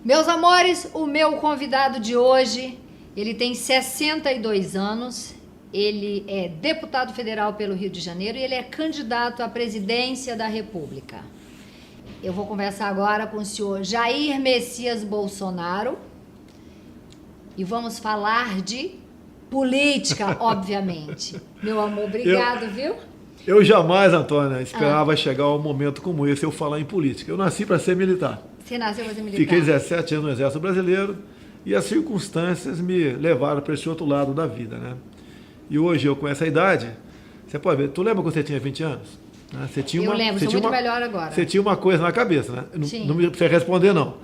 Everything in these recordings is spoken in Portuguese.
Meus amores, o meu convidado de hoje, ele tem 62 anos, ele é deputado federal pelo Rio de Janeiro e ele é candidato à presidência da República. Eu vou conversar agora com o senhor Jair Messias Bolsonaro e vamos falar de política, obviamente. Meu amor, obrigado, viu? Eu jamais, Antônia, esperava chegar a um momento como esse, eu falar em política. Eu nasci para ser militar. Você nasceu para ser militar? Fiquei 17 anos no Exército Brasileiro e as circunstâncias me levaram para esse outro lado da vida, né? E hoje eu com essa idade, você pode ver, tu lembra quando você tinha 20 anos? Você tinha eu lembro, sou muito melhor agora. Você tinha uma coisa na cabeça, né? Sim. Não me precisa responder, não.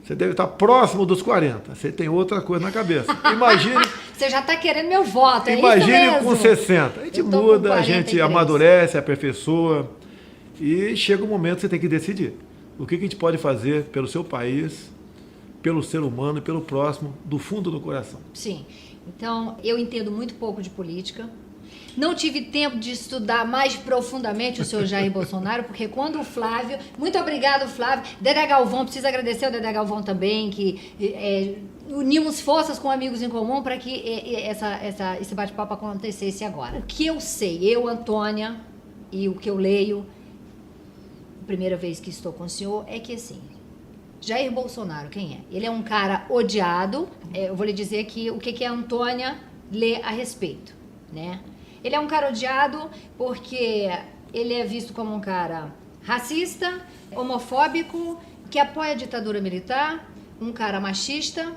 Você deve estar próximo dos 40, você tem outra coisa na cabeça. Imagine... Você já está querendo meu voto, é imagine isso mesmo? Com 60. A gente muda, a gente amadurece, aperfeiçoa e chega um momento que você tem que decidir. O que a gente pode fazer pelo seu país, pelo ser humano e pelo próximo, do fundo do coração. Sim. Então, eu entendo muito pouco de política. Não tive tempo de estudar mais profundamente o senhor Jair Bolsonaro, porque quando o Flávio... Muito obrigado, Flávio. Dedé Galvão, preciso agradecer ao Dedé Galvão também, que unimos forças com amigos em comum para que esse bate-papo acontecesse agora. O que eu sei, eu, Antônia, e o que eu leio... primeira vez que estou com o senhor, é que assim, Jair Bolsonaro, quem é? Ele é um cara odiado, eu vou lhe dizer aqui o que a Antônia lê a respeito, né? Ele é um cara odiado porque ele é visto como um cara racista, homofóbico, que apoia a ditadura militar, um cara machista.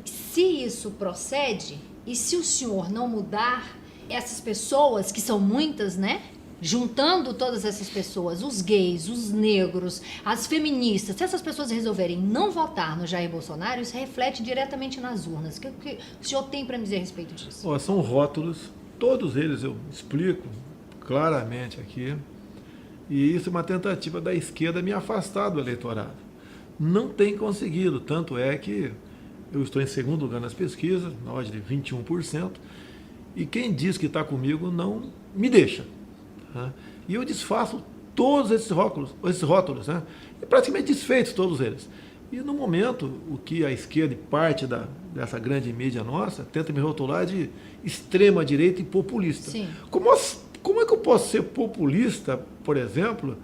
Se isso procede, e se o senhor não mudar essas pessoas, que são muitas, né? Juntando todas essas pessoas, os gays, os negros, as feministas, se essas pessoas resolverem não votar no Jair Bolsonaro, isso reflete diretamente nas urnas. O que o senhor tem para me dizer a respeito disso? São rótulos, todos eles eu explico claramente aqui, e isso é uma tentativa da esquerda me afastar do eleitorado. Não tem conseguido, tanto é que eu estou em segundo lugar nas pesquisas, na ordem de 21%, e quem diz que está comigo não me deixa. E eu desfaço todos esses rótulos, né? E praticamente desfeitos todos eles. E no momento, o que a esquerda e parte dessa grande mídia nossa tenta me rotular de extrema direita e populista. Sim. Como é que eu posso ser populista, por exemplo,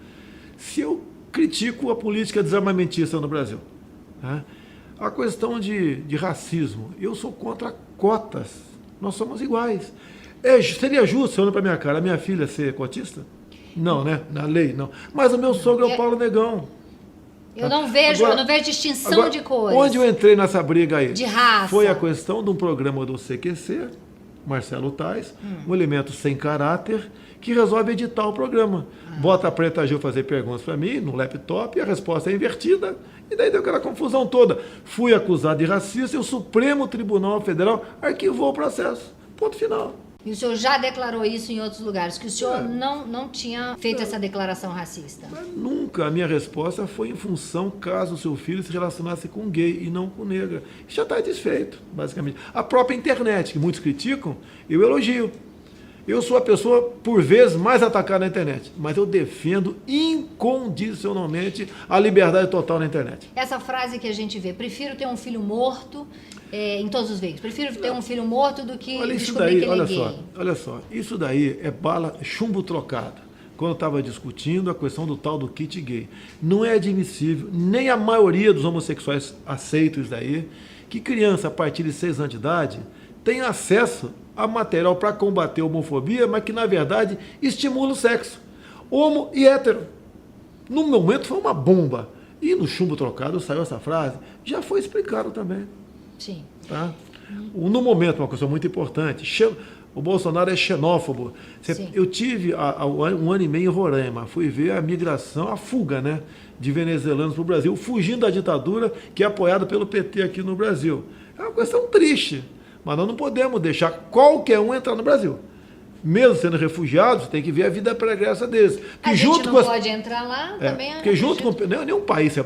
se eu critico a política desarmamentista no Brasil? A questão de racismo, eu sou contra cotas, nós somos iguais. Seria justo, você olhando para minha cara, a minha filha ser cotista? Não, né? Na lei, não. Mas o meu sogro é o Paulo Negão. Eu não vejo distinção de cores. Onde eu entrei nessa briga aí? De raça. Foi a questão de um programa do CQC, Marcelo Tais, um elemento sem caráter, que resolve editar o programa. Bota a Preta Gil fazer perguntas para mim no laptop e a resposta é invertida. E daí deu aquela confusão toda. Fui acusado de racista e o Supremo Tribunal Federal arquivou o processo. Ponto final. E o senhor já declarou isso em outros lugares, que o senhor não tinha feito essa declaração racista? Mas nunca. A minha resposta foi em função caso o seu filho se relacionasse com gay e não com negra. Isso já está desfeito, basicamente. A própria internet, que muitos criticam, eu elogio. Eu sou a pessoa, por vezes, mais atacada na internet, mas eu defendo incondicionalmente a liberdade total na internet. Essa frase que a gente vê, prefiro ter um filho morto em todos os veículos, prefiro ter um filho morto do que descobrir que ele é gay. Olha só, isso daí é chumbo trocado. Quando eu estava discutindo a questão do tal do kit gay. Não é admissível, nem a maioria dos homossexuais aceitam isso daí, que criança a partir de 6 anos de idade tem acesso a material para combater a homofobia, mas que, na verdade, estimula o sexo. Homo e hétero. No momento foi uma bomba. E no chumbo trocado saiu essa frase. Já foi explicado também. Sim. Tá? No momento, uma coisa muito importante, o Bolsonaro é xenófobo. Eu tive há um ano e meio em Roraima, fui ver a migração, a fuga, né, de venezuelanos para o Brasil, fugindo da ditadura que é apoiada pelo PT aqui no Brasil. É uma questão triste. Mas nós não podemos deixar qualquer um entrar no Brasil. Mesmo sendo refugiados, tem que ver a vida pregressa deles. A gente não pode entrar lá também. Porque junto com nenhum país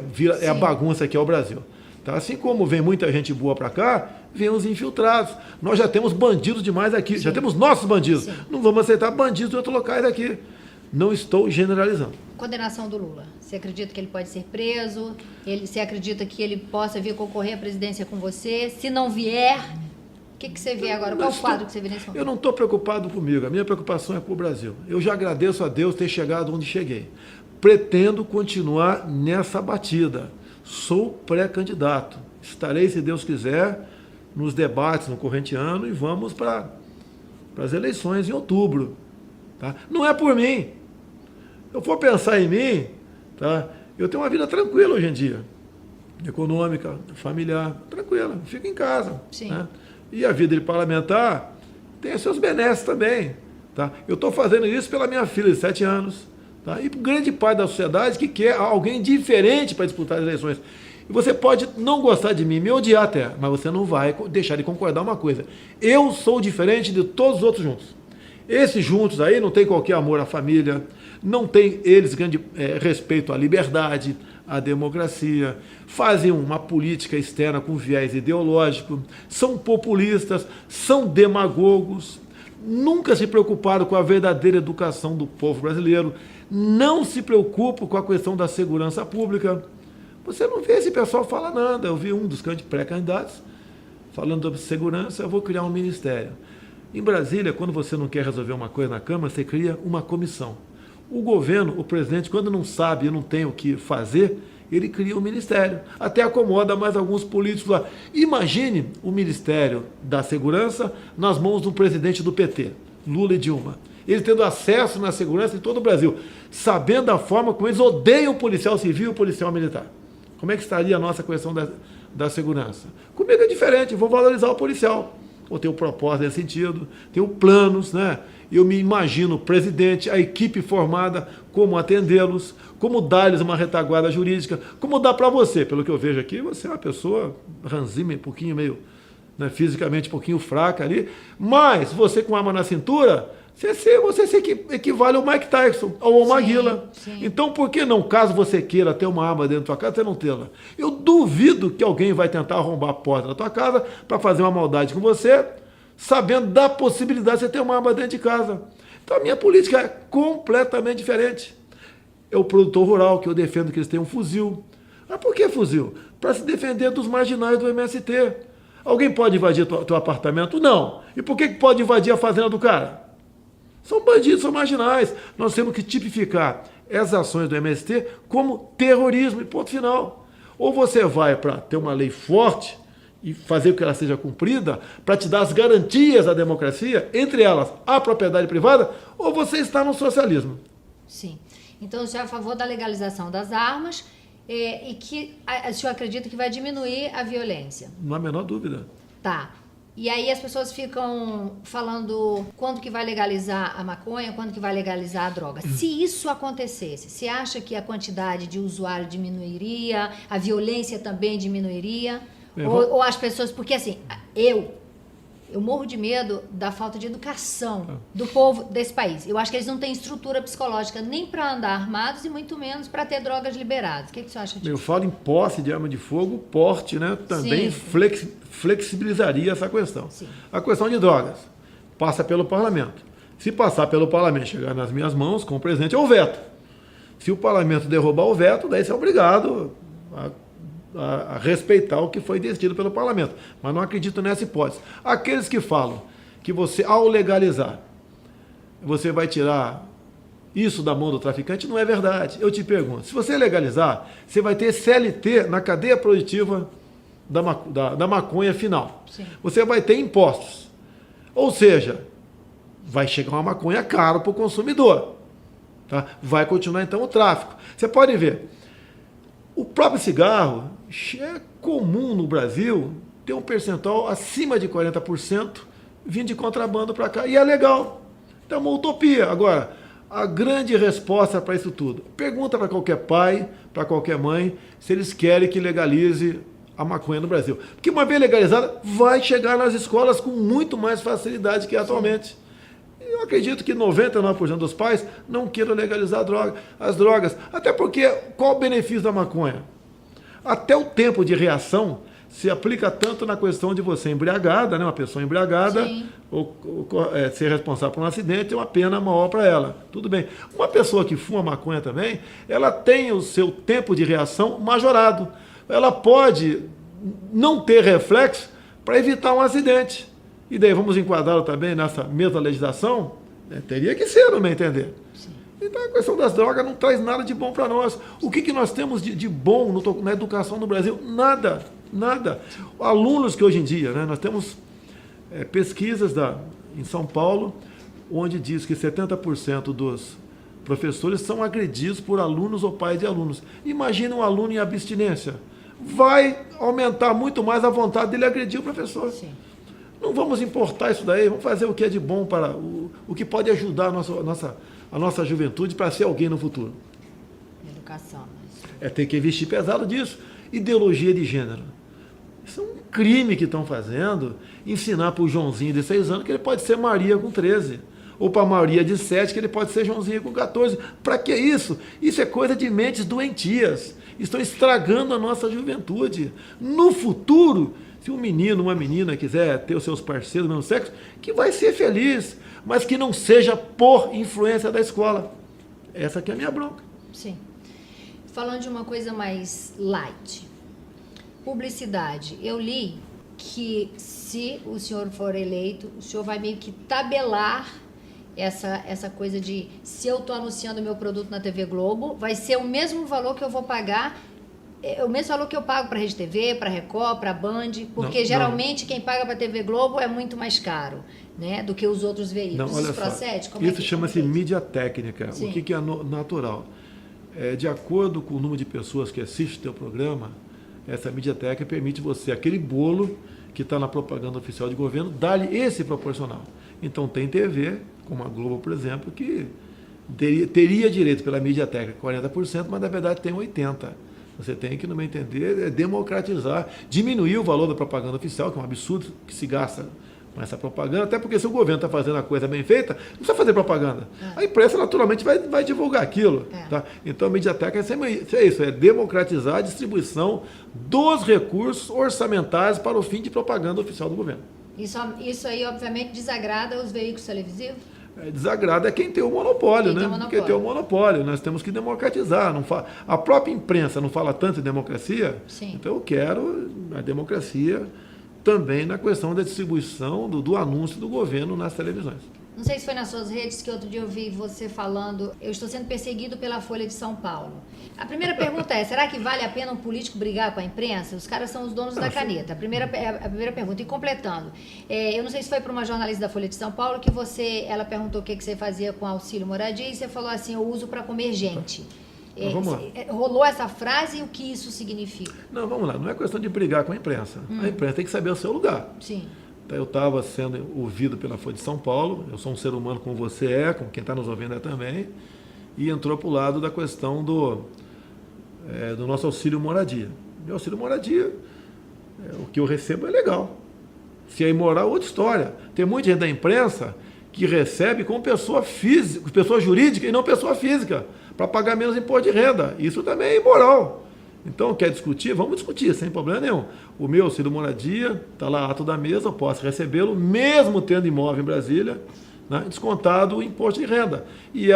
é a bagunça que é o Brasil. Tá? Assim como vem muita gente boa para cá, vem os infiltrados. Nós já temos bandidos demais aqui. Sim. Já temos nossos bandidos. Sim. Não vamos aceitar bandidos de outros locais aqui. Não estou generalizando. Condenação do Lula. Você acredita que ele pode ser preso? Você acredita que ele possa vir concorrer à presidência com você? Se não vier, o que você vê agora? Qual o quadro que você vê nesse momento? Eu não estou preocupado comigo. A minha preocupação é com o Brasil. Eu já agradeço a Deus ter chegado onde cheguei. Pretendo continuar nessa batida. Sou pré-candidato. Estarei, se Deus quiser, nos debates no corrente ano e vamos para as eleições em outubro. Tá? Não é por mim. Se eu for pensar em mim, tá? Eu tenho uma vida tranquila hoje em dia. Econômica, familiar, tranquila. Fico em casa. Sim. Né? E a vida de parlamentar tem seus benesses também. Tá? Eu estou fazendo isso pela minha filha de 7 anos. Tá? E por grande parte da sociedade que quer alguém diferente para disputar as eleições. E você pode não gostar de mim, me odiar até, mas você não vai deixar de concordar uma coisa. Eu sou diferente de todos os outros juntos. Esses juntos aí não tem qualquer amor à família, não tem eles grande respeito à liberdade, à democracia, fazem uma política externa com viés ideológico, são populistas, são demagogos, nunca se preocuparam com a verdadeira educação do povo brasileiro, não se preocupam com a questão da segurança pública. Você não vê esse pessoal falar nada. Eu vi um dos pré-candidatos falando sobre segurança, eu vou criar um ministério. Em Brasília, quando você não quer resolver uma coisa na Câmara, você cria uma comissão. O governo, o presidente, quando não sabe e não tem o que fazer, ele cria um ministério. Até acomoda mais alguns políticos lá. Imagine o Ministério da Segurança nas mãos do presidente do PT, Lula e Dilma. Ele tendo acesso na segurança em todo o Brasil, sabendo a forma como eles odeiam o policial civil e o policial militar. Como é que estaria a nossa questão da segurança? Comigo é diferente, vou valorizar o policial. Ou tenho propósito nesse sentido, tenho planos, né? Eu me imagino o presidente, a equipe formada, como atendê-los, como dar-lhes uma retaguarda jurídica, como dar para você. Pelo que eu vejo aqui, você é uma pessoa ranzinha, um pouquinho meio, né, fisicamente um pouquinho fraca ali, mas você com arma na cintura, você se equivale ao Mike Tyson, ou ao Maguila. Então, por que não, caso você queira ter uma arma dentro da tua casa, você não tê-la? Eu duvido que alguém vai tentar arrombar a porta da tua casa para fazer uma maldade com você, sabendo da possibilidade de você ter uma arma dentro de casa. Então, a minha política é completamente diferente. É o produtor rural, que eu defendo que eles tenham um fuzil. Mas por que fuzil? Para se defender dos marginais do MST. Alguém pode invadir teu apartamento? Não. E por que pode invadir a fazenda do cara? São bandidos, são marginais. Nós temos que tipificar essas ações do MST como terrorismo, e ponto final. Ou você vai para ter uma lei forte e fazer com que ela seja cumprida, para te dar as garantias da democracia, entre elas a propriedade privada, ou você está no socialismo. Sim. Então, o senhor é a favor da legalização das armas e que o senhor acredita que vai diminuir a violência? Não há a menor dúvida. Tá. E aí as pessoas ficam falando quando que vai legalizar a maconha, quando que vai legalizar a droga. Se isso acontecesse, você acha que a quantidade de usuário diminuiria, a violência também diminuiria? Ou as pessoas... Porque assim, eu morro de medo da falta de educação do povo desse país. Eu acho que eles não têm estrutura psicológica nem para andar armados e muito menos para ter drogas liberadas. O que você acha disso? Eu falo em posse de arma de fogo, porte, né? Também flexibilizaria essa questão. Sim. A questão de drogas passa pelo parlamento. Se passar pelo parlamento, chegar nas minhas mãos, com o presidente, é o veto. Se o parlamento derrubar o veto, daí você é obrigado a respeitar o que foi decidido pelo parlamento. Mas não acredito nessa hipótese. Aqueles que falam que você, ao legalizar, você vai tirar isso da mão do traficante, não é verdade. Eu te pergunto, se você legalizar, você vai ter CLT na cadeia produtiva da maconha final. Sim. Você vai ter impostos. Ou seja, vai chegar uma maconha cara para o consumidor. Tá? Vai continuar então o tráfico. Você pode ver, o próprio cigarro é comum no Brasil ter um percentual acima de 40% vindo de contrabando para cá. E é legal. Então é uma utopia. Agora, a grande resposta para isso tudo. Pergunta para qualquer pai, para qualquer mãe, se eles querem que legalize a maconha no Brasil. Porque uma vez legalizada, vai chegar nas escolas com muito mais facilidade que atualmente. Eu acredito que 99% dos pais não queiram legalizar as drogas. Até porque, qual o benefício da maconha? Até o tempo de reação se aplica tanto na questão de você embriagada, né? Uma pessoa embriagada, ser responsável por um acidente é uma pena maior para ela. Tudo bem. Uma pessoa que fuma maconha também, ela tem o seu tempo de reação majorado. Ela pode não ter reflexo para evitar um acidente. E daí vamos enquadrá-lo também nessa mesma legislação? Teria que ser, no meu entender. Sim. Então a questão das drogas não traz nada de bom para nós. O que nós temos de bom na educação no Brasil? Nada, nada. Alunos que hoje em dia, né, nós temos pesquisas em São Paulo, onde diz que 70% dos professores são agredidos por alunos ou pais de alunos. Imagina um aluno em abstinência. Vai aumentar muito mais a vontade dele agredir o professor. Sim. Não vamos importar isso daí, vamos fazer o que é de bom para o que pode ajudar a nossa juventude para ser alguém no futuro. Educação. Tem que investir pesado disso. Ideologia de gênero. Isso é um crime que estão fazendo, ensinar para o Joãozinho de 6 anos que ele pode ser Maria com 13. Ou para Maria de 7 que ele pode ser Joãozinho com 14. Para que isso? Isso é coisa de mentes doentias. Estão estragando a nossa juventude. No futuro, se um menino, uma menina quiser ter os seus parceiros do mesmo sexo, que vai ser feliz, mas que não seja por influência da escola. Essa aqui é a minha bronca. Sim. Falando de uma coisa mais light, publicidade. Eu li que se o senhor for eleito, o senhor vai meio que tabelar essa coisa de, se eu estou anunciando o meu produto na TV Globo, vai ser o mesmo valor que eu vou pagar, o mesmo valor que eu pago para a Rede TV, para a Record, para a Band, porque geralmente quem paga para a TV Globo é muito mais caro, né, do que os outros veículos. Não, olha isso procede? Só, isso chama-se mídia técnica. Sim. O que é natural? De acordo com o número de pessoas que assistem o teu programa, essa mídia técnica permite você, aquele bolo que está na propaganda oficial de governo, dar-lhe esse proporcional. Então tem TV, como a Globo, por exemplo, que teria direito pela mídia técnica 40%, mas na verdade tem 80%. Você tem que, no meu entender, democratizar, diminuir o valor da propaganda oficial, que é um absurdo que se gasta com essa propaganda, até porque se o governo está fazendo a coisa bem feita, não precisa fazer propaganda. A imprensa naturalmente vai divulgar aquilo. Tá? Então a mídia técnica é isso, é democratizar a distribuição dos recursos orçamentários para o fim de propaganda oficial do governo. Isso aí, obviamente, desagrada os veículos televisivos? Desagrada quem tem o monopólio, né? Quem tem o monopólio. Nós temos que democratizar. A própria imprensa não fala tanto em democracia, Sim. Então eu quero a democracia também na questão da distribuição do anúncio do governo nas televisões. Não sei se foi nas suas redes que outro dia eu vi você falando, eu estou sendo perseguido pela Folha de São Paulo. A primeira pergunta é, será que vale a pena um político brigar com a imprensa? Os caras são os donos da caneta. A primeira pergunta. E completando, eu não sei se foi para uma jornalista da Folha de São Paulo que ela perguntou o que você fazia com auxílio moradia e você falou assim, eu uso para comer gente. Vamos lá. Rolou essa frase e o que isso significa? Não, vamos lá. Não é questão de brigar com a imprensa. A imprensa tem que saber o seu lugar. Sim. Eu estava sendo ouvido pela Folha de São Paulo, eu sou um ser humano como você como quem está nos ouvindo também, e entrou para o lado da questão do nosso auxílio moradia. Meu auxílio moradia, o que eu recebo é legal. Se é imoral, outra história. Tem muita gente da imprensa que recebe como pessoa física, pessoa jurídica e não pessoa física, para pagar menos imposto de renda. Isso também é imoral. Então, quer discutir? Vamos discutir, sem problema nenhum. O meu auxílio moradia, está lá ato da mesa, eu posso recebê-lo, mesmo tendo imóvel em Brasília, né, descontado o imposto de renda. E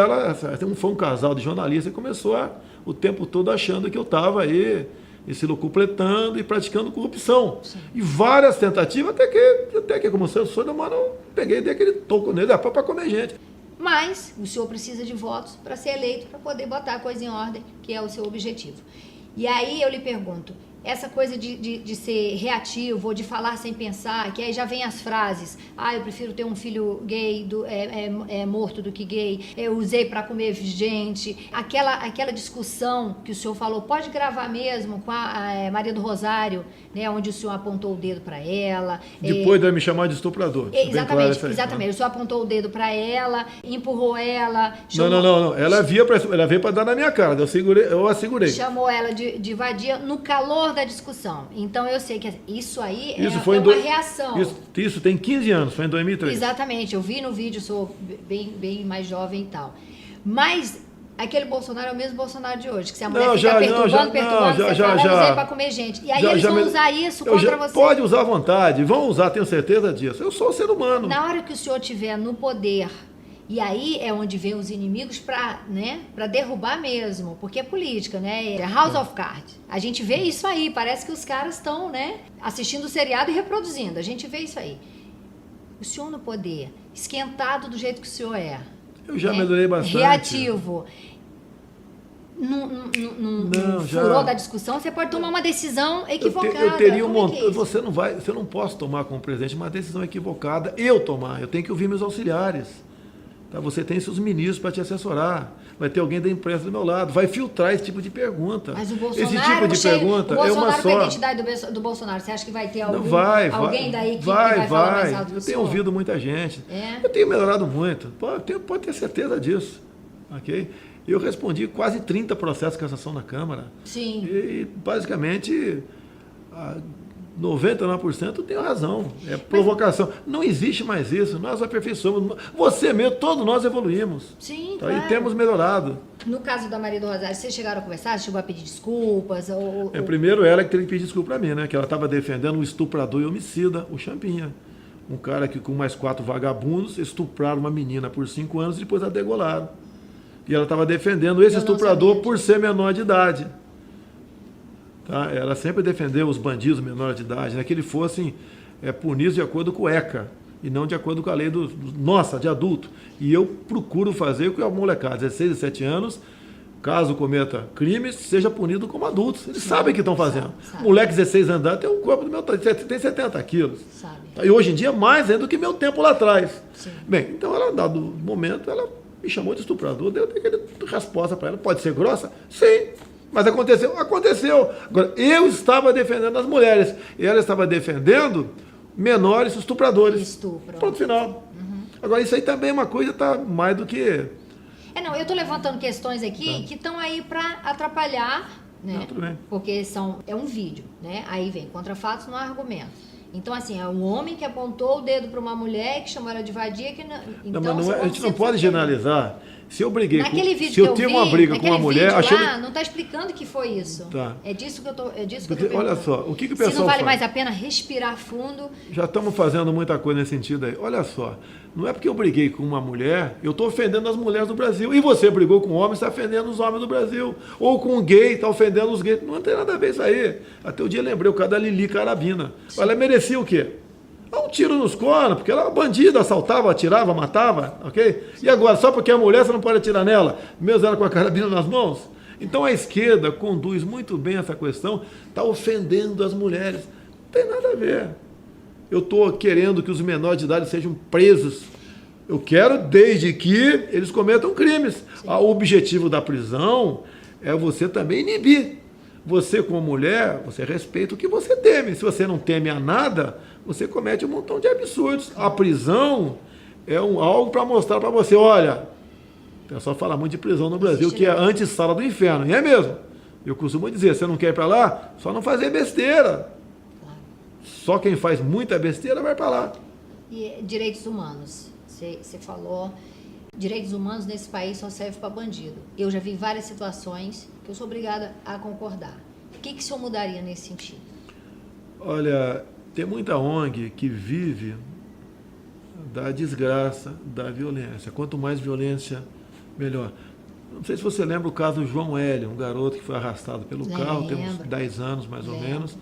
foi um casal de jornalistas que começou o tempo todo achando que eu estava aí se locupletando e praticando corrupção. Sim. E várias tentativas, até que como eu sou humano, eu peguei e dei aquele toco nele, para comer gente. Mas o senhor precisa de votos para ser eleito, para poder botar a coisa em ordem, que é o seu objetivo. E aí eu lhe pergunto, essa coisa de ser reativo ou de falar sem pensar, que aí já vem as frases, eu prefiro ter um filho gay morto do que gay, eu usei para comer gente, aquela discussão que o senhor falou, pode gravar mesmo com a Maria do Rosário, né, onde o senhor apontou o dedo para ela. Depois de me chamar de estuprador. Exatamente. O senhor apontou o dedo para ela, empurrou ela. Não. Ela veio para dar na minha cara, eu a segurei. Chamou ela de vadia no calor da discussão. Então eu sei que isso aí foi uma reação. Isso tem 15 anos, foi em 2003. Exatamente, eu vi no vídeo, sou bem mais jovem e tal. Mas aquele Bolsonaro é o mesmo Bolsonaro de hoje, que se a mulher Não, fica já, perturbando, você fala, usei pra comer gente. E aí eles vão usar isso contra você. Pode usar à vontade, vão usar, tenho certeza disso. Eu sou um ser humano. Na hora que o senhor estiver no poder, e aí é onde vem os inimigos para derrubar mesmo, porque é política, né? É House of Cards. A gente vê isso aí, parece que os caras estão, né, assistindo o seriado e reproduzindo. A gente vê isso aí. O senhor no poder, esquentado do jeito que o senhor é. Eu já melhorei bastante. Reativo. Não furou da discussão, você pode tomar uma decisão equivocada. Eu teria você não pode tomar como presidente uma decisão equivocada, eu tenho que ouvir meus auxiliares. Tá? Você tem seus ministros para te assessorar. Vai ter alguém da imprensa do meu lado. Vai filtrar esse tipo de pergunta. Mas o Bolsonaro, esse tipo de pergunta é uma só. A identidade do Bolsonaro, você acha que vai ter alguém da equipe que vai falar mais alto do Eu senhor? tenho ouvido muita gente. É? Eu tenho melhorado muito. Pode ter certeza disso. Ok? Eu respondi quase 30 processos de cassação na Câmara. Sim. E basicamente 99% tem razão. É provocação. Não existe mais isso. Nós aperfeiçoamos. Você mesmo, todos nós evoluímos. Sim, tá? claro. E temos melhorado. No caso da Maria do Rosário, vocês chegaram a conversar? Chegou a pedir desculpas? Primeiro ela que teve que pedir desculpa para mim, né? Que ela estava defendendo um estuprador e homicida, o Champinha. Um cara que com mais 4 vagabundos estupraram uma menina por 5 anos e depois a degolaram. E ela estava defendendo esse estuprador por ser menor de idade. Tá? Ela sempre defendeu os bandidos menores de idade, né? Que eles fossem punidos de acordo com o ECA e não de acordo com a lei de adulto. E eu procuro fazer com que a molecada, 16, 17 anos, caso cometa crimes, seja punido como adultos. Eles sabem o que estão fazendo. Sabe. Moleque de 16 anos de idade tem um corpo do meu tamanho, tem 70 quilos. Sabe. E hoje em dia mais ainda do que meu tempo lá atrás. Sim. Bem, então ela, dado momento, ela me chamou de estuprador, deu aquela resposta para ela. Pode ser grossa? Sim. Mas aconteceu? Aconteceu. Agora, eu estava defendendo as mulheres. E ela estava defendendo menores estupradores. Estupro. Ponto final. Uhum. Agora, isso aí também é uma coisa, tá mais do que... Não, eu estou levantando questões aqui que estão aí para atrapalhar, né? Não, tudo bem. Porque é um vídeo, né? Aí vem contra fatos, não há argumentos. Então, assim, é um homem que apontou o dedo para uma mulher que chamou ela de vadia. Então, não, a gente não pode generalizar. Se eu briguei naquele vídeo se eu que eu tive vi, uma briga com uma mulher, não está explicando que foi isso. Tá. É disso que eu tô Porque, olha só, o que o pessoal Se não vale faz? mais a pena respirar fundo. Já estamos fazendo muita coisa nesse sentido aí. Olha só, não é porque eu briguei com uma mulher, eu estou ofendendo as mulheres do Brasil. E você brigou com um homem, está ofendendo os homens do Brasil. Ou com um gay, está ofendendo os gays. Não tem nada a ver isso aí. Até o dia lembrei o caso da Lili Carabina. Ela merecia o quê? Um tiro nos cornos, porque ela era bandida, assaltava, atirava, matava, ok? E agora, só porque é mulher, você não pode atirar nela, mesmo ela com a carabina nas mãos? Então a esquerda conduz muito bem essa questão, está ofendendo as mulheres. Não tem nada a ver. Eu estou querendo que os menores de idade sejam presos. Eu quero desde que eles cometam crimes. O objetivo da prisão é você também inibir. Você, como mulher, você respeita o que você teme. Se você não teme a nada, você comete um montão de absurdos. A prisão é algo para mostrar para você, olha, o pessoal fala muito de prisão no Brasil, que é a antessala do inferno. E é mesmo. Eu costumo dizer, você não quer ir para lá? Só não fazer besteira. Só quem faz muita besteira vai para lá. E direitos humanos. Você falou, direitos humanos nesse país só serve para bandido. Eu já vi várias situações que eu sou obrigada a concordar. O que o senhor mudaria nesse sentido? Olha, tem muita ONG que vive da desgraça, da violência. Quanto mais violência, melhor. Não sei se você lembra o caso do João Hélio, um garoto que foi arrastado pelo carro, tem uns 10 anos mais ou menos.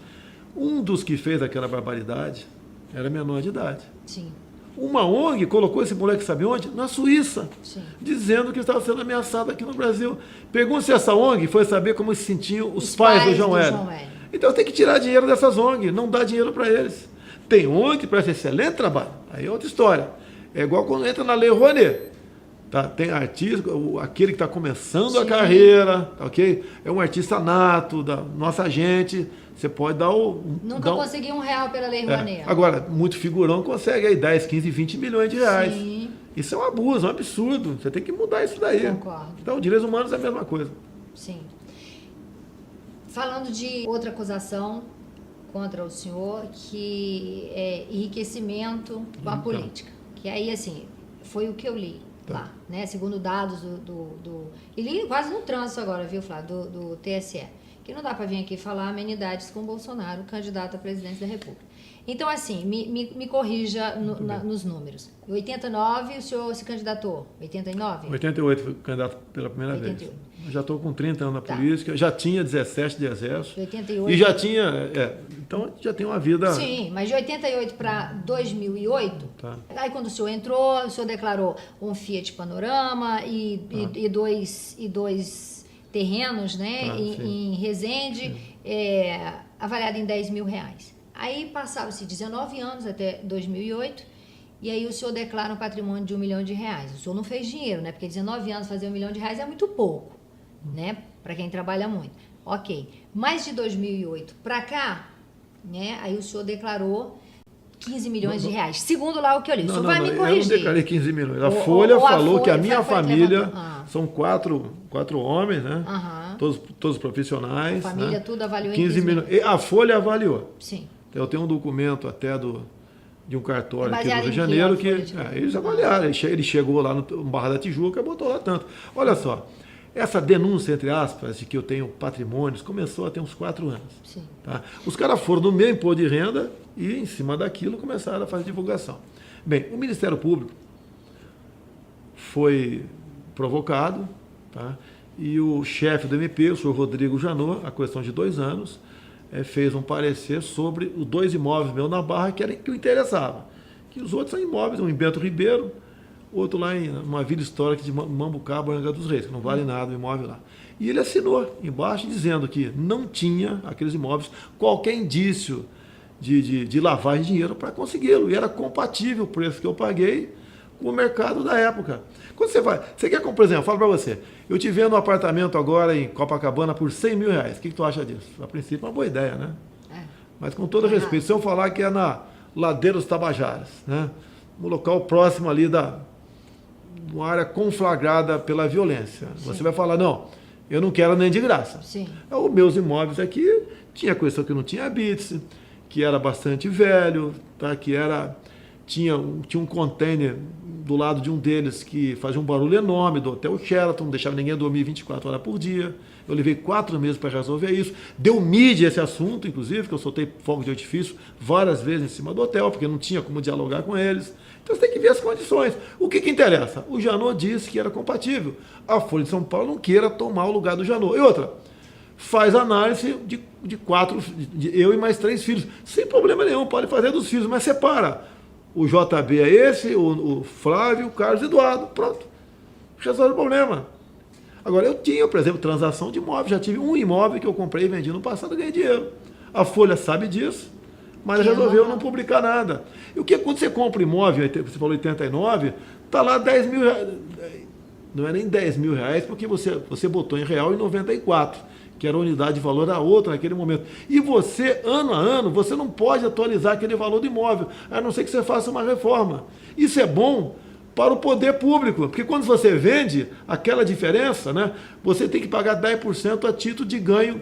Um dos que fez aquela barbaridade era menor de idade. Sim. Uma ONG colocou esse moleque, sabe onde? Na Suíça. Sim. Dizendo que estava sendo ameaçado aqui no Brasil. Pergunta-se essa ONG foi saber como se sentiam os pais do João Hélio. Então tem que tirar dinheiro dessas ONG, não dá dinheiro para eles. Tem ONG que presta excelente trabalho, aí é outra história. É igual quando entra na Lei Rouanet. Tá? Tem artista, aquele que está começando a carreira, ok? É um artista nato, da nossa gente. Você pode dar Nunca consegui R$1 pela Lei Rouanet. Agora, muito figurão consegue aí 10, 15, 20 milhões de reais. Sim. Isso é um abuso, é um absurdo. Você tem que mudar isso daí. Concordo. Então, direitos humanos é a mesma coisa. Sim. Falando de outra acusação contra o senhor, que é enriquecimento com a política. Que aí, assim, foi o que eu li. lá, né? Segundo dados ele quase no trânsito agora, viu, Flávio, do TSE, que não dá para vir aqui falar amenidades com Bolsonaro, candidato a presidente da República. Então, assim, me corrija nos números. Em 89, o senhor se candidatou? 89? 88 fui candidato pela primeira 88. vez. Eu já estou com 30 anos na política, já tinha 17 de exército. 88. E já tinha... então, já tem uma vida... Sim, mas de 88 para 2008, Tá. aí quando o senhor entrou, o senhor declarou um Fiat Panorama e dois terrenos, né, em Resende, avaliado em R$10.000. Aí passaram-se 19 anos até 2008, e aí o senhor declara um patrimônio de R$1 milhão. O senhor não fez dinheiro, né? Porque 19 anos fazer R$1 milhão é muito pouco, né? Para quem trabalha muito. Ok. Mas de 2008 para cá, né? Aí o senhor declarou R$15 milhões. Segundo lá o que eu li. O senhor vai me corrigir. Eu não declarei 15 milhões. A Folha falou que a minha família são quatro homens, né? Todos profissionais. A família né? tudo avaliou 15 milhões. E a Folha avaliou. Sim. Eu tenho um documento até de um cartório aqui do Rio de em Janeiro que eles avaliaram. Ele chegou lá no Barra da Tijuca e botou lá tanto. Olha só, essa denúncia, entre aspas, de que eu tenho patrimônios, começou a ter uns 4 anos. Sim. Tá? Os caras foram no meu imposto de renda e, em cima daquilo, começaram a fazer divulgação. Bem, o Ministério Público foi provocado, tá? E o chefe do MP, o senhor Rodrigo Janot, a questão de 2 anos, fez um parecer sobre os 2 imóveis meus na Barra que o interessava. Que os outros são imóveis, um em Bento Ribeiro, outro lá em uma vila histórica de Mambucaba, Angra dos Reis, que não vale nada o imóvel lá. E ele assinou embaixo dizendo que não tinha aqueles imóveis qualquer indício de lavagem de dinheiro para consegui-lo. E era compatível o preço que eu paguei com o mercado da época. Quando você quer comprar, por exemplo, falo para você, eu te vendo um apartamento agora em Copacabana por R$100 mil. O que tu acha disso? A princípio é uma boa ideia, né? Mas com todo respeito, se eu falar que é na Ladeira dos Tabajaras, né? Um local próximo ali uma área conflagrada pela violência. Sim. Você vai falar, não, eu não quero nem de graça. Sim. Os meus imóveis aqui, tinha questão que não tinha habite, que era bastante velho, tá? Que tinha um container do lado de um deles que fazia um barulho enorme, do Hotel Sheraton, não deixava ninguém dormir 24 horas por dia. Eu levei 4 meses para resolver isso. Deu mídia esse assunto, inclusive, que eu soltei fogo de artifício várias vezes em cima do hotel, porque não tinha como dialogar com eles. Então você tem que ver as condições. O que interessa? O Janot disse que era compatível. A Folha de São Paulo não queira tomar o lugar do Janot. E outra, faz análise de 4, eu e mais 3 filhos. Sem problema nenhum, pode fazer dos filhos, mas separa. O JB é esse, o Flávio, o Carlos Eduardo. Pronto. Resolve o problema. Agora, eu tinha, por exemplo, transação de imóvel. Já tive um imóvel que eu comprei e vendi no passado e ganhei dinheiro. A Folha sabe disso, mas resolveu não publicar nada. E o que quando você compra imóvel, você falou 89, está lá 10 mil reais. Não é nem 10 mil reais, porque você botou em real em 94, que era a unidade de valor a outra naquele momento. E você, ano a ano, você não pode atualizar aquele valor do imóvel, a não ser que você faça uma reforma. Isso é bom para o poder público, porque quando você vende aquela diferença, né, você tem que pagar 10% a título de ganho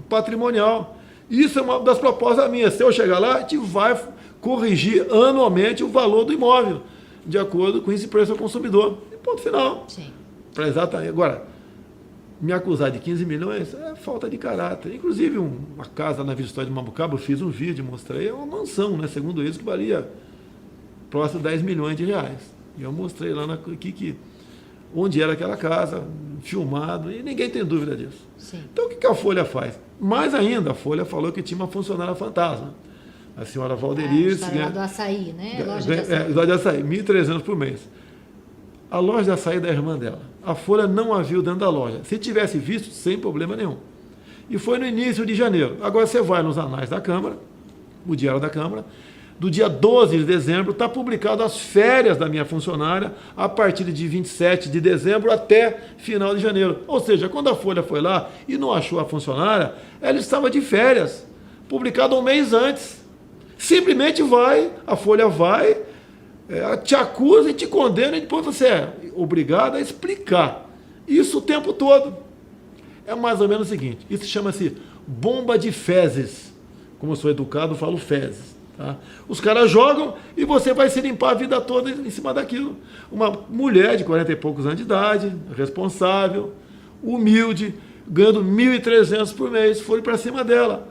patrimonial. Isso é uma das propostas minhas. Se eu chegar lá, a gente vai corrigir anualmente o valor do imóvel, de acordo com esse preço ao consumidor. E ponto final. Sim. Exatamente. Agora, me acusar de 15 milhões é falta de caráter. Inclusive, uma casa na Vila Histórica de Mambucaba, eu fiz um vídeo, mostrei, é uma mansão, né, segundo eles, que valia próximo de 10 milhões de reais. E eu mostrei lá onde era aquela casa, filmado, e ninguém tem dúvida disso. Sim. Então, o que a Folha faz? Mais ainda, a Folha falou que tinha uma funcionária fantasma. A senhora Valderice... Lá do açaí, né? Loja de açaí, R$ 1.300 por mês. A loja de açaí da irmã dela. A Folha não a viu dentro da loja. Se tivesse visto, sem problema nenhum. E foi no início de janeiro. Agora você vai nos anais da Câmara, o Diário da Câmara, do dia 12 de dezembro, está publicado as férias da minha funcionária, a partir de 27 de dezembro até final de janeiro. Ou seja, quando a Folha foi lá e não achou a funcionária, ela estava de férias, publicado um mês antes. Simplesmente a Folha vai, te acusa e te condena, e depois você é obrigado a explicar. Isso o tempo todo. É mais ou menos o seguinte, isso chama-se bomba de fezes. Como eu sou educado, eu falo fezes. Tá? Os caras jogam e você vai se limpar a vida toda em cima daquilo. Uma mulher de 40 e poucos anos de idade, responsável, humilde, ganhando 1.300 por mês, foram para cima dela.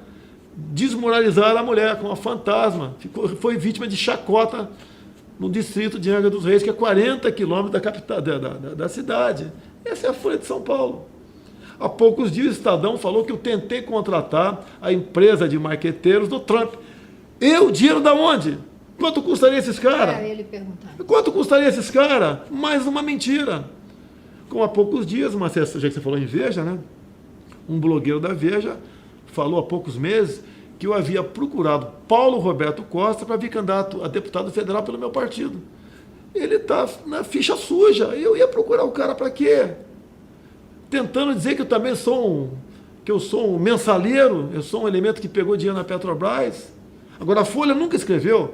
Desmoralizaram a mulher com uma fantasma. Foi vítima de chacota no distrito de Angra dos Reis, que é 40 quilômetros da capital da cidade. Essa é a Folha de São Paulo. Há poucos dias o Estadão falou que eu tentei contratar a empresa de marqueteiros do Trump. Dinheiro da onde? Quanto custaria esses caras? Ele perguntar. Quanto custaria esses caras? Mais uma mentira. Como há poucos dias, já que você falou em Veja, né? Um blogueiro da Veja falou há poucos meses que eu havia procurado Paulo Roberto Costa para vir candidato a deputado federal pelo meu partido. Ele está na ficha suja. Eu ia procurar o cara para quê? Tentando dizer que eu também sou um mensaleiro, eu sou um elemento que pegou dinheiro na Petrobras. Agora, a Folha nunca escreveu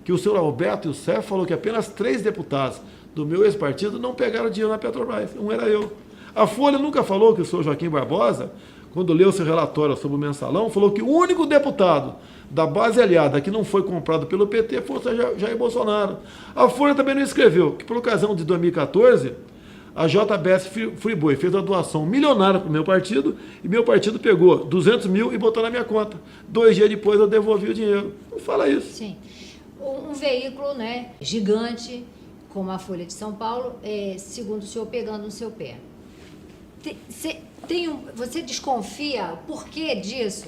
que o senhor Alberto Youssef falou que apenas 3 deputados do meu ex-partido não pegaram dinheiro na Petrobras. Um era eu. A Folha nunca falou que o senhor Joaquim Barbosa, quando leu seu relatório sobre o mensalão, falou que o único deputado da base aliada que não foi comprado pelo PT foi o Jair Bolsonaro. A Folha também não escreveu que, por ocasião de 2014, a JBS Friboi fez uma doação milionária para o meu partido e meu partido pegou 200 mil e botou na minha conta. 2 dias depois eu devolvi o dinheiro. Não fala isso. Sim. Um veículo, né, gigante, como a Folha de São Paulo, segundo o senhor, pegando no seu pé. Você desconfia o porquê disso?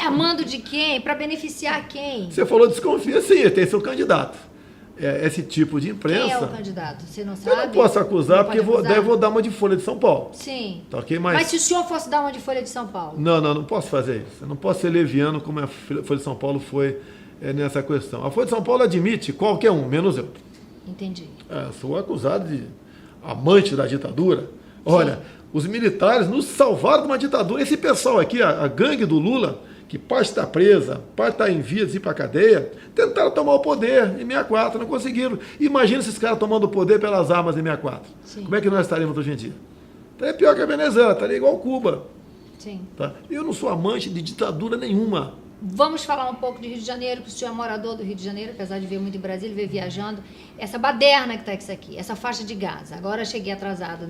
Amando de quem? Para beneficiar quem? Você falou desconfia, sim, tem seu candidato. Esse tipo de imprensa... Quem é o candidato? Você não sabe? Eu não posso acusar, porque daí eu vou dar uma de Folha de São Paulo. Sim. Tá, okay? Mas se o senhor fosse dar uma de Folha de São Paulo? Não posso fazer isso. Eu não posso ser leviano como a Folha de São Paulo foi nessa questão. A Folha de São Paulo admite qualquer um, menos eu. Entendi. Sou acusado de amante da ditadura. Olha, os militares nos salvaram de uma ditadura. Esse pessoal aqui, a gangue do Lula, que parte está presa, parte está em vias de ir para a cadeia, tentaram tomar o poder em 64, não conseguiram. Imagina esses caras tomando o poder pelas armas em 64. Sim. Como é que nós estaremos hoje em dia? Estaria pior que a Venezuela, estaria igual Cuba. Sim. Tá? Eu não sou amante de ditadura nenhuma. Vamos falar um pouco de Rio de Janeiro, que o senhor é morador do Rio de Janeiro, apesar de ver muito em Brasília, ver viajando. Essa baderna que está isso aqui, essa faixa de Gaza. Agora cheguei atrasado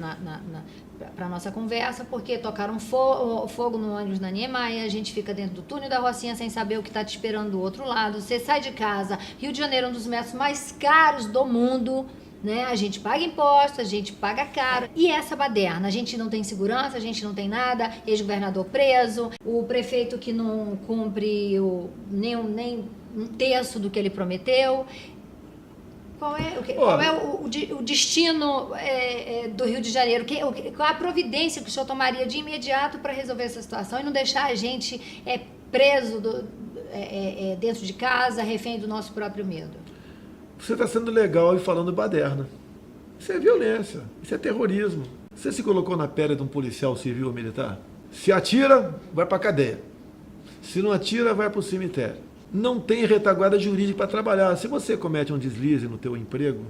para a nossa conversa, porque tocaram fogo no ônibus na Niemeyer, a gente fica dentro do túnel da Rocinha sem saber o que está te esperando do outro lado. Você sai de casa, Rio de Janeiro é um dos metros mais caros do mundo, né? A gente paga imposto, a gente paga caro. E essa baderna, a gente não tem segurança, a gente não tem nada, ex-governador preso, o prefeito que não cumpre nem um terço do que ele prometeu. Qual é o destino do Rio de Janeiro? Qual a providência que o senhor tomaria de imediato para resolver essa situação e não deixar a gente preso dentro de casa, refém do nosso próprio medo? Você está sendo legal e falando baderna. Isso é violência, isso é terrorismo. Você se colocou na pele de um policial civil ou militar? Se atira, vai para a cadeia. Se não atira, vai para o cemitério. Não tem retaguarda jurídica para trabalhar. Se você comete um deslize no teu emprego...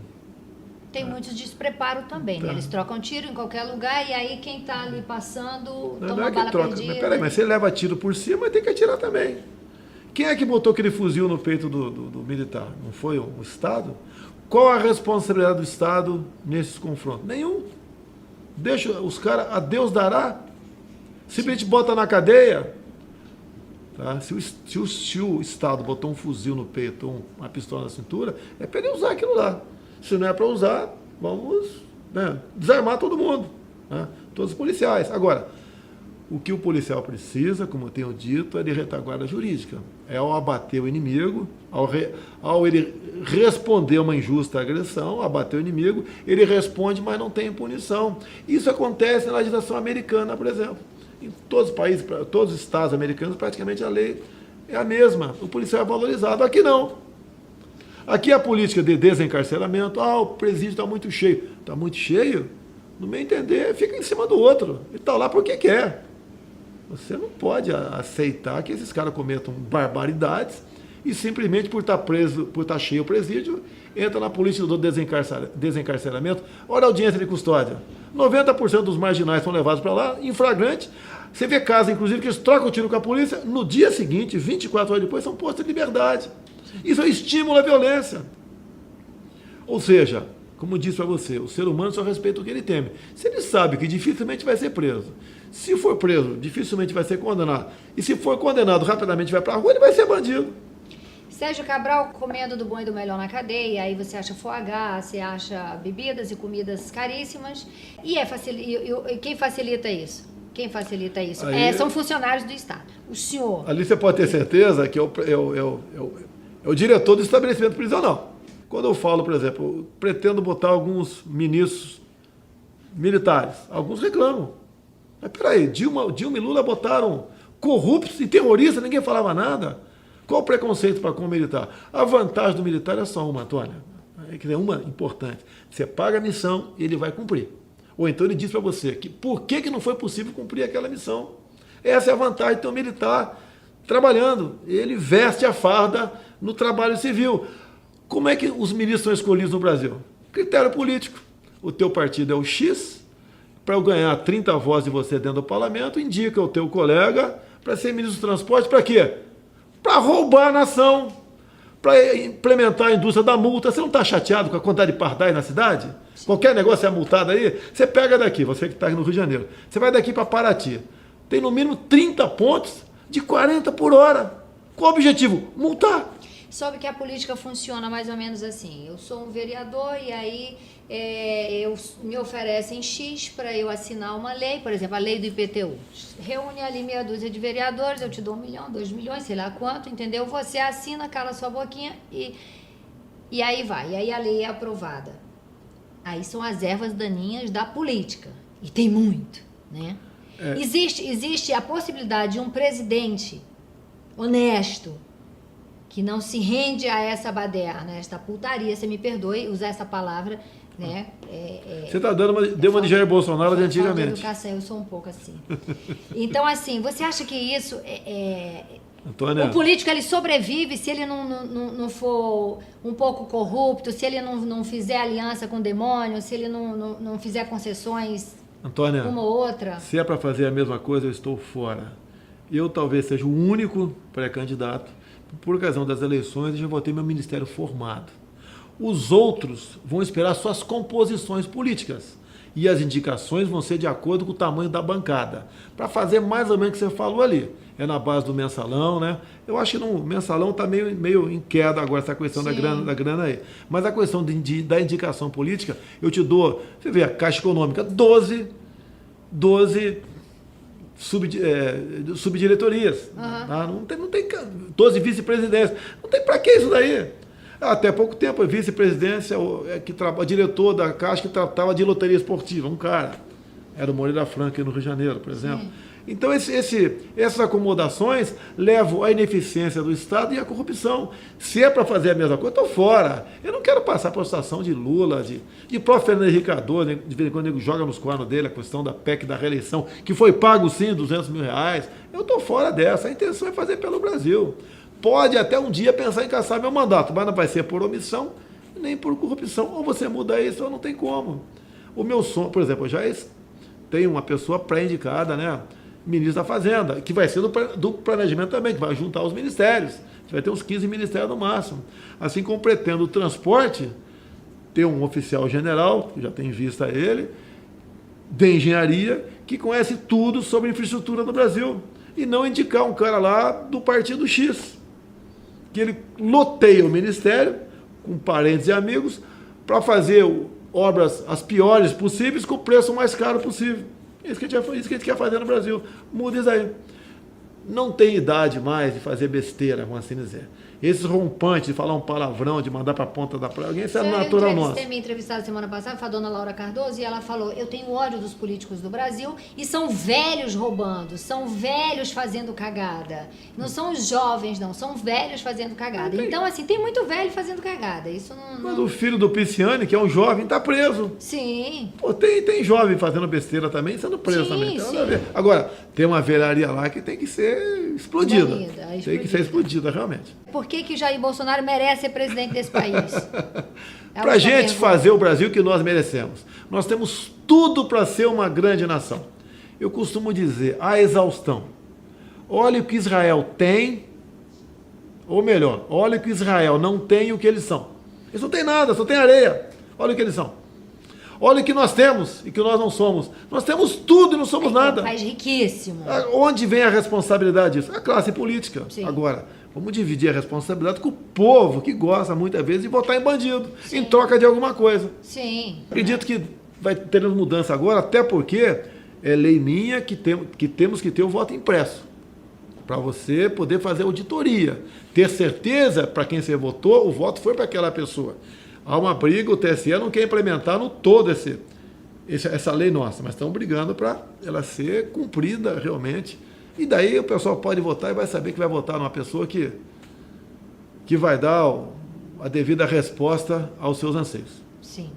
Tem muito despreparo também, né? Eles trocam tiro em qualquer lugar e aí quem está ali passando toma bala perdida. Mas peraí, mas você leva tiro por cima, tem que atirar também. Quem é que botou aquele fuzil no peito do militar? Não foi o Estado? Qual a responsabilidade do Estado nesses confrontos? Nenhum. Deixa os caras, a Deus dará. Simplesmente bota na cadeia. Tá? Se o Estado botou um fuzil no peito ou uma pistola na cintura, é para ele usar aquilo lá. Se não é para usar, vamos desarmar todo mundo. Né? Todos os policiais. Agora, o que o policial precisa, como eu tenho dito, é de retaguarda jurídica. É ao abater o inimigo, ao ele responder uma injusta agressão, abater o inimigo, ele responde, mas não tem punição. Isso acontece na legislação americana, por exemplo. Em todos os países, todos os estados americanos, praticamente a lei é a mesma. O policial é valorizado. Aqui não. Aqui a política de desencarceramento, o presídio está muito cheio. Está muito cheio? No meu entender, fica em cima do outro. Ele está lá porque quer. Você não pode aceitar que esses caras cometam barbaridades e simplesmente por estar preso, por estar cheio o presídio, entra na política do desencarceramento. Olha a audiência de custódia. 90% dos marginais são levados para lá, em flagrante. Você vê casos, inclusive, que eles trocam o tiro com a polícia, no dia seguinte, 24 horas depois, são postos em liberdade. Isso é estímulo à violência. Ou seja, como disse para você, o ser humano só respeita o que ele teme. Se ele sabe que dificilmente vai ser preso, se for preso, dificilmente vai ser condenado, e se for condenado, rapidamente vai para a rua, ele vai ser bandido. Sérgio Cabral comendo do bom e do melhor na cadeia, aí você acha foie gras, você acha bebidas e comidas caríssimas, e quem facilita isso? Quem facilita isso? Aí, são funcionários do Estado. O senhor... Ali você pode ter certeza que é o diretor do estabelecimento prisional. Quando eu falo, por exemplo, eu pretendo botar alguns ministros militares, alguns reclamam. Mas peraí, Dilma e Lula botaram corruptos e terroristas, ninguém falava nada. Qual o preconceito para com o militar? A vantagem do militar é só uma, Antônia. É uma importante. Você paga a missão e ele vai cumprir. Ou então ele diz para você que por que não foi possível cumprir aquela missão. Essa é a vantagem de ter um militar trabalhando. Ele veste a farda no trabalho civil. Como é que os ministros são escolhidos no Brasil? Critério político. O teu partido é o X, para eu ganhar 30 vozes de você dentro do parlamento, indica o teu colega para ser ministro do transporte, para quê? Para roubar a nação, para implementar a indústria da multa. Você não está chateado com a quantidade de pardais na cidade? Qualquer negócio é multado aí, você pega daqui, você que está aqui no Rio de Janeiro, você vai daqui para Paraty, tem no mínimo 30 pontos de 40 por hora. Qual o objetivo? Multar. Soube que a política funciona mais ou menos assim. Eu sou um vereador e aí me oferecem X para eu assinar uma lei, por exemplo, a lei do IPTU. Reúne ali meia dúzia de vereadores, eu te dou 1 milhão, 2 milhões, sei lá quanto, entendeu? Você assina, cala sua boquinha e aí vai. E aí a lei é aprovada. Aí são as ervas daninhas da política. E tem muito, né? Existe a possibilidade de um presidente honesto, que não se rende a essa baderna, esta putaria, você me perdoe usar essa palavra, né? Você está deu uma de Jair Bolsonaro de antigamente. Educação, eu sou um pouco assim. Então, assim, você acha que isso Antônia, o político ele sobrevive se ele não for um pouco corrupto, se ele não fizer aliança com o demônio, se ele não fizer concessões, Antônia, uma ou outra? Se é para fazer a mesma coisa, eu estou fora. Eu talvez seja o único pré-candidato. Por ocasião das eleições, eu já vou ter meu ministério formado. Os outros vão esperar suas composições políticas. E as indicações vão ser de acordo com o tamanho da bancada. Para fazer mais ou menos o que você falou ali. É na base do mensalão, né? Eu acho que o mensalão está meio em queda agora, essa questão da grana aí. Mas a questão da indicação política, eu te dou, você vê, a Caixa Econômica, 12 subdiretorias. Uhum. Não tem 12 vice-presidências. Não tem para que isso daí? Até pouco tempo, a vice-presidência, diretor da Caixa que tratava de loteria esportiva, um cara. Era o Moreira Franco aqui no Rio de Janeiro, por exemplo. Sim. Então, essas acomodações levam à ineficiência do Estado e à corrupção. Se é para fazer a mesma coisa, eu estou fora. Eu não quero passar por situação de Lula, de próprio Fernando Henrique Cardoso, de vez em quando ele joga nos cornos dele a questão da PEC da reeleição, que foi pago sim, 200 mil reais. Eu estou fora dessa. A intenção é fazer pelo Brasil. Pode até um dia pensar em caçar meu mandato, mas não vai ser por omissão nem por corrupção. Ou você muda isso ou não tem como. O meu sonho, por exemplo, eu já tenho uma pessoa pré-indicada, né? Ministro da Fazenda, que vai ser do planejamento também, que vai juntar os ministérios. Vai ter uns 15 ministérios no máximo. Assim como pretendo o transporte, ter um oficial general, que já tem em vista ele, de engenharia, que conhece tudo sobre infraestrutura no Brasil. E não indicar um cara lá do partido X, que ele loteia o ministério, com parentes e amigos, para fazer obras as piores possíveis com o preço mais caro possível. Isso que a gente quer fazer no Brasil. Muda isso aí. Não tem idade mais de fazer besteira, vamos assim dizer. Esses rompantes de falar um palavrão, de mandar para a ponta da praia, alguém sabe natural nosso. Você me entrevistada semana passada, foi a dona Laura Cardoso, e ela falou, eu tenho ódio dos políticos do Brasil, e são velhos roubando, são velhos fazendo cagada. Não são os jovens, não, são velhos fazendo cagada. Então, assim, tem muito velho fazendo cagada. Isso não... Mas o filho do Pisciani, que é um jovem, está preso. Sim. Pô, tem jovem fazendo besteira também, sendo preso também. Sim. Agora, tem uma velharia lá que tem que ser explodida. Tem que ser explodida, realmente. Por que Jair Bolsonaro merece ser presidente desse país? Para a gente fazer o Brasil que nós merecemos. Nós temos tudo para ser uma grande nação. Eu costumo dizer, a exaustão. Olha o que Israel tem, Ou melhor, olha o que Israel não tem e o que eles são. Eles não têm nada, só tem areia. Olha o que eles são. Olha o que nós temos e que nós não somos. Nós temos tudo e não somos nada. É um país riquíssimo. Onde vem a responsabilidade disso? A classe política. Sim. Agora, vamos dividir a responsabilidade com o povo que gosta muitas vezes de votar em bandido, Sim. em troca de alguma coisa. Sim. Acredito que vai ter mudança agora, até porque é lei minha que temos que ter o voto impresso. Para você poder fazer auditoria. Ter certeza para quem você votou, o voto foi para aquela pessoa. Há uma briga, o TSE não quer implementar no todo essa lei nossa, mas estão brigando para ela ser cumprida realmente. E daí o pessoal pode votar e vai saber que vai votar numa pessoa que vai dar a devida resposta aos seus anseios. Sim.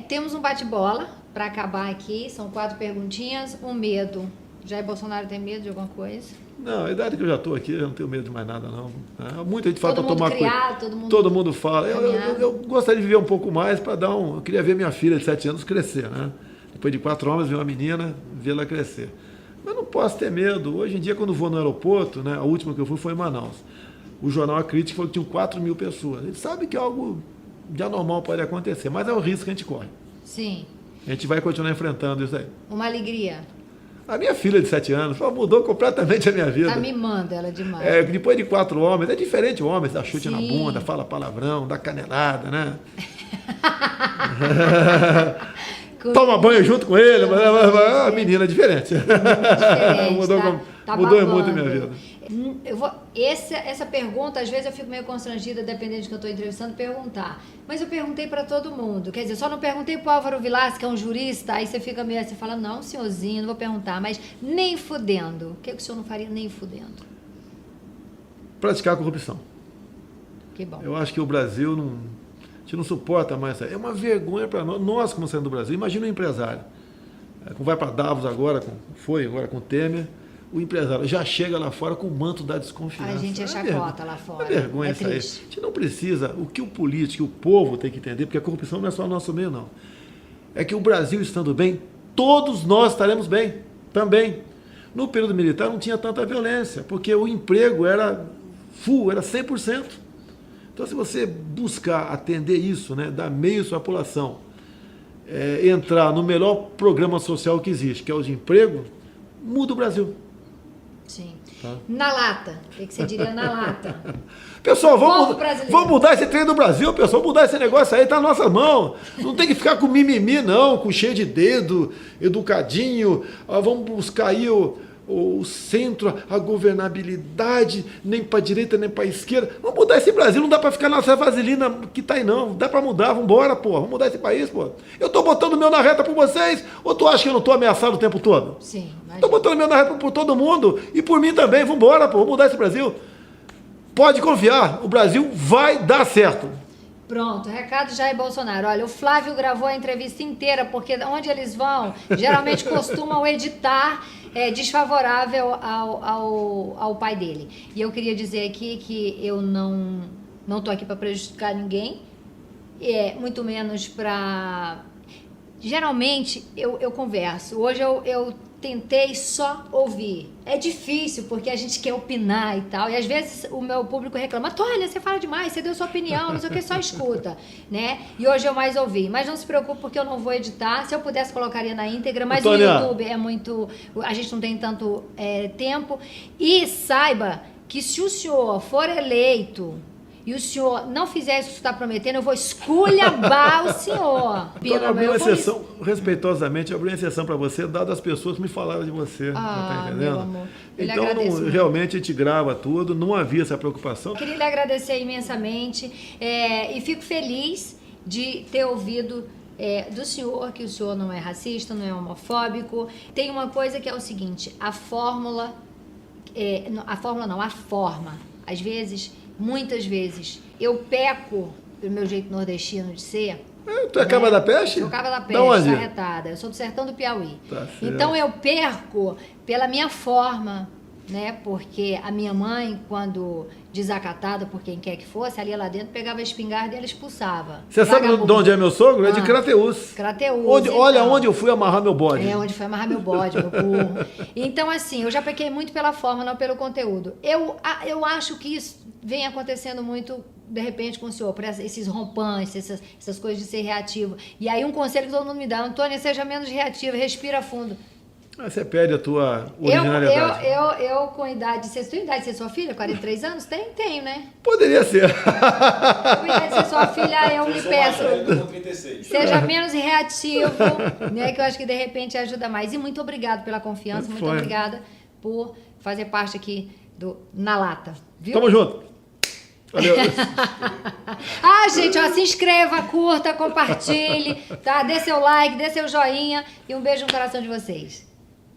Temos um bate-bola para acabar aqui, são 4 perguntinhas. Um medo. Jair Bolsonaro tem medo de alguma coisa? Não, a idade que eu já estou aqui, eu não tenho medo de mais nada, não. Muita gente fala para tomar cuidado. Todo mundo fala. Eu gostaria de viver um pouco mais para dar um. Eu queria ver minha filha de 7 anos crescer, né? Depois de 4 homens, ver uma menina, vê-la crescer. Mas não posso ter medo. Hoje em dia, quando vou no aeroporto, né? A última que eu fui foi em Manaus. O jornal A Crítica falou que tinham 4 mil pessoas. Ele sabe que algo de anormal pode acontecer, mas é o risco que a gente corre. Sim. A gente vai continuar enfrentando isso aí. Uma alegria. A minha filha de 7 anos mudou completamente a minha vida. Tá mimando ela demais. Depois de 4 homens, é diferente o homem, dá chute Sim. na bunda, fala palavrão, dá canelada, né? Toma banho junto com ele, mas a menina é diferente. Mudou muito a minha vida. Essa pergunta, às vezes eu fico meio constrangida, dependendo de quem eu estou entrevistando, perguntar. Mas eu perguntei para todo mundo. Quer dizer, só não perguntei para o Álvaro Vilas, que é um jurista, aí você fica meio assim, fala, não, senhorzinho, não vou perguntar, mas nem fudendo. O que o senhor não faria nem fudendo? Praticar a corrupção. Que bom. Eu acho que o Brasil a gente não suporta mais isso. É uma vergonha para nós, como sendo do Brasil. Imagina um empresário. Como vai para Davos agora, com o Temer. O empresário já chega lá fora com o manto da desconfiança. A gente é chacota lá fora. É vergonha isso aí. A gente não precisa. O que o político, o povo tem que entender, porque a corrupção não é só no nosso meio, não. É que o Brasil estando bem, todos nós estaremos bem também. No período militar não tinha tanta violência, porque o emprego era full, era 100%. Então, se você buscar atender isso, né, dar meio à sua população, entrar no melhor programa social que existe, que é o de emprego, muda o Brasil. Sim. Tá. Na lata. O que você diria na lata? Pessoal, vamos mudar esse trem do Brasil, pessoal. Vamos mudar esse negócio aí, tá nas nossas mãos. Não tem que ficar com mimimi, não, com cheio de dedo, educadinho. Vamos buscar aí o centro, a governabilidade, nem para direita, nem para esquerda. Vamos mudar esse Brasil, não dá para ficar nessa vaselina que tá aí, não. Dá para mudar, vamos embora, pô. Vamos mudar esse país, pô. Eu tô botando o meu na reta por vocês, ou tu acha que eu não tô ameaçado o tempo todo? Sim. Tô botando o meu na reta por todo mundo, e por mim também. Vamos embora, pô. Vamos mudar esse Brasil. Pode confiar, o Brasil vai dar certo. Pronto, recado Jair Bolsonaro. Olha, o Flávio gravou a entrevista inteira, porque onde eles vão, geralmente costumam editar desfavorável ao pai dele. E eu queria dizer aqui que eu não estou aqui para prejudicar ninguém, muito menos para... Geralmente eu converso. Hoje eu tentei só ouvir. É difícil, porque a gente quer opinar e tal. E às vezes o meu público reclama, Tônia, você fala demais, você deu sua opinião, não sei o que, só escuta, né? E hoje eu mais ouvi. Mas não se preocupe, porque eu não vou editar. Se eu pudesse, colocaria na íntegra. Mas Tônia, o YouTube é muito... A gente não tem tanto tempo. E saiba que se o senhor for eleito... e o senhor não fizer isso que está prometendo, eu vou esculhambar o senhor. Então, abri uma exceção, respeitosamente, abri uma exceção para você, dado as pessoas que me falaram de você. Tá entendendo? Meu amor. Então, realmente, a gente grava tudo, não havia essa preocupação. Eu queria lhe agradecer imensamente e fico feliz de ter ouvido do senhor, que o senhor não é racista, não é homofóbico. Tem uma coisa que é o seguinte, a forma, às vezes... Muitas vezes eu peco pelo meu jeito nordestino de ser. Tu é Caba da Peste? Sou Caba da Peste, arretada. Eu sou do sertão do Piauí. Tá, então eu perco pela minha forma, né? Porque a minha mãe, quando desacatada por quem quer que fosse, ali lá dentro pegava a espingarda e ela expulsava. Você sabe de onde é meu sogro? É de Crateús. Crateús. Olha onde eu fui amarrar meu bode. Onde foi amarrar meu bode, meu burro. Então, assim, eu já pequei muito pela forma, não pelo conteúdo. Eu acho que isso vem acontecendo muito, de repente, com o senhor, por esses rompantes, essas coisas de ser reativo. E aí um conselho que todo mundo me dá, Antônia, seja menos reativo, respira fundo. Você perde a tua originalidade. Eu com idade, você tem idade de ser sua filha? 43 anos? Tenho, né? Poderia ser. Com idade de ser sua filha, eu lhe peço. Com 36. Seja menos reativo, né? Que eu acho que de repente ajuda mais. E muito obrigado pela confiança, muito obrigada por fazer parte aqui do Na Lata. Viu? Tamo junto. Valeu. Gente, ó, se inscreva, curta, compartilhe, tá? Dê seu like, dê seu joinha e um beijo no coração de vocês.